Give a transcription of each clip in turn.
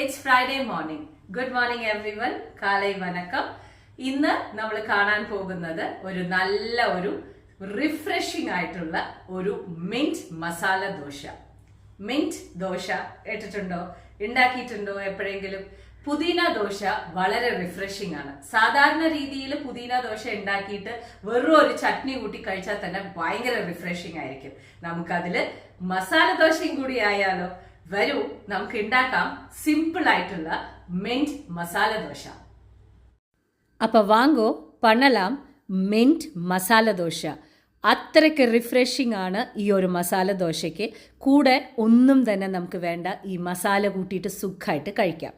It's Friday morning. Good morning everyone. Kalai Vanakkam. ഇന്ന് നമ്മൾ കാണാൻ പോകുന്നത് ഒരു റിഫ്രഷിംഗ് ആയിട്ടുള്ള ഒരു മിന്റ് മസാല ദോശ. മിന്റ് ദോശ കേട്ടിട്ടുണ്ടോ? ഉണ്ടാക്കിയിട്ടുണ്ടോ എപ്പോഴെങ്കിലും? പുതിന ദോശ വളരെ റിഫ്രഷിംഗ് ആണ്. സാധാരണ രീതിയിൽ പുതിന ദോശ ഉണ്ടാക്കിയിട്ട് വെറും ഒരു ചട്നി കൂട്ടി കഴിച്ചാൽ തന്നെ ഭയങ്കര റിഫ്രഷിംഗ് ആയിരിക്കും. നമുക്കതില് മസാല ദോശയും കൂടി ആയാലോ? വരൂ, നമുക്ക് ഉണ്ടാക്കാം സിമ്പിൾ ആയിട്ടുള്ള മിന്റ് മസാല ദോശ. അപ്പോൾ വാങ്ങോ, പണലാം മിന്റ് മസാല ദോശ. അത്രയ്ക്ക് റിഫ്രഷിംഗ് ആണ് ഈ ഒരു മസാല ദോശയ്ക്ക്. കൂടെ ഒന്നും തന്നെ നമുക്ക് വേണ്ട, ഈ മസാല കൂട്ടിയിട്ട് സുഖമായിട്ട് കഴിക്കാം.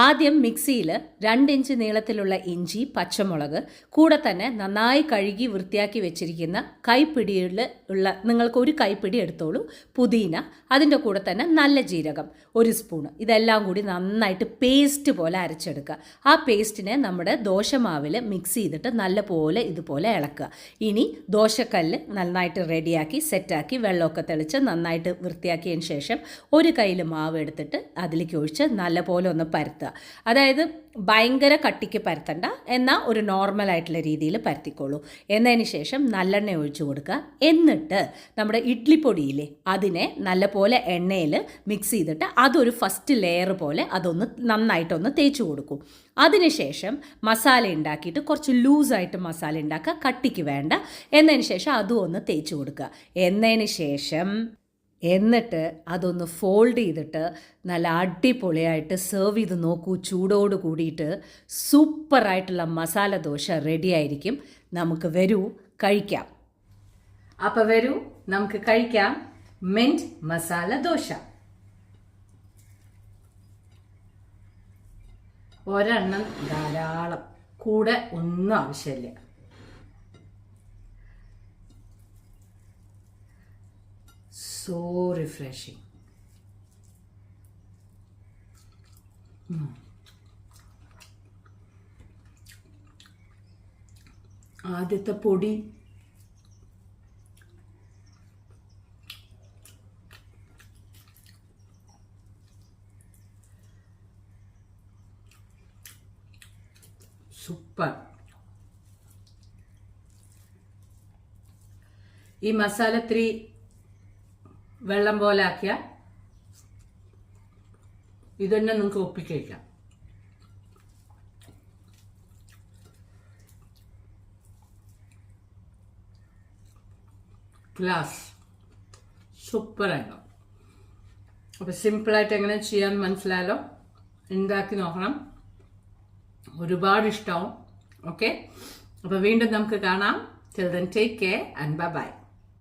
ആദ്യം മിക്സിയിൽ 2 ഇഞ്ച് നീളത്തിലുള്ള ഇഞ്ചി, പച്ചമുളക്, കൂടെ തന്നെ നന്നായി കഴുകി വൃത്തിയാക്കി വെച്ചിരിക്കുന്ന കൈപ്പിടിയിൽ ഉള്ള നിങ്ങൾക്ക് ഒരു കൈപ്പിടി എടുത്തോളൂ പുതിന, അതിൻ്റെ കൂടെ തന്നെ നല്ല ജീരകം 1 സ്പൂൺ, ഇതെല്ലാം കൂടി നന്നായിട്ട് പേസ്റ്റ് പോലെ അരച്ചെടുക്കുക. ആ പേസ്റ്റിനെ നമ്മുടെ ദോശമാവിൽ മിക്സ് ചെയ്തിട്ട് നല്ലപോലെ ഇതുപോലെ ഇളക്കുക. ഇനി ദോശക്കല്ല് നന്നായിട്ട് റെഡിയാക്കി സെറ്റാക്കി വെള്ളമൊക്കെ തെളിച്ച് നന്നായിട്ട് വൃത്തിയാക്കിയതിന് ശേഷം ഒരു കയ്യിൽ മാവ് എടുത്തിട്ട് അതിലേക്ക് ഒഴിച്ച് നല്ലപോലെ ഒന്ന് പരത്തുക. അതായത് ഭയങ്കര കട്ടിക്ക് പരത്തണ്ട, എന്നാൽ ഒരു നോർമൽ ആയിട്ടുള്ള രീതിയിൽ പരത്തിക്കോളൂ. എന്നതിന് ശേഷം നല്ലെണ്ണ ഒഴിച്ചു കൊടുക്കുക. എന്നിട്ട് നമ്മുടെ ഇഡ്ലിപ്പൊടിയില്ലേ, അതിനെ നല്ലപോലെ എണ്ണയിൽ മിക്സ് ചെയ്തിട്ട് അതൊരു ഫസ്റ്റ് ലെയർ പോലെ അതൊന്ന് നന്നായിട്ടൊന്ന് തേച്ച് കൊടുക്കും. അതിനുശേഷം മസാല ഉണ്ടാക്കിയിട്ട് കുറച്ച് ലൂസായിട്ട് മസാല ഉണ്ടാക്കുക, കട്ടിക്ക് വേണ്ട. എന്നതിന് ശേഷം അതും ഒന്ന് തേച്ച് കൊടുക്കുക. എന്നിട്ട് അതൊന്ന് ഫോൾഡ് ചെയ്തിട്ട് നല്ല അടിപൊളിയായിട്ട് സെർവ് ചെയ്ത് നോക്കൂ. ചൂടോട് കൂടിയിട്ട് സൂപ്പറായിട്ടുള്ള മസാല ദോശ റെഡി ആയിരിക്കും. നമുക്ക് വരൂ കഴിക്കാം. അപ്പോൾ വരൂ, നമുക്ക് കഴിക്കാം മിന്റ് മസാല ദോശ. ഒരെണ്ണം ധാരാളം, കൂടെ ഒന്നും ആവശ്യമില്ല. So refreshing. ആദ്യത്തെ പൊടി സൂപ്പർ. ഈ മസാല 3 വെള്ളം പോലെ ആക്കിയ ഇതന്നെ നിങ്ങൾക്ക് ഒപ്പിക്കാം. ക്ലാസ് സൂപ്പറായിരുന്നു. അപ്പോൾ സിമ്പിളായിട്ട് എങ്ങനെ ചെയ്യാമെന്ന് മനസ്സിലായല്ലോ. ഉണ്ടാക്കി നോക്കണം, ഒരുപാട് ഇഷ്ടമാവും. ഓക്കെ, അപ്പോൾ വീണ്ടും നമുക്ക് കാണാം. Till then, take care and bye-bye.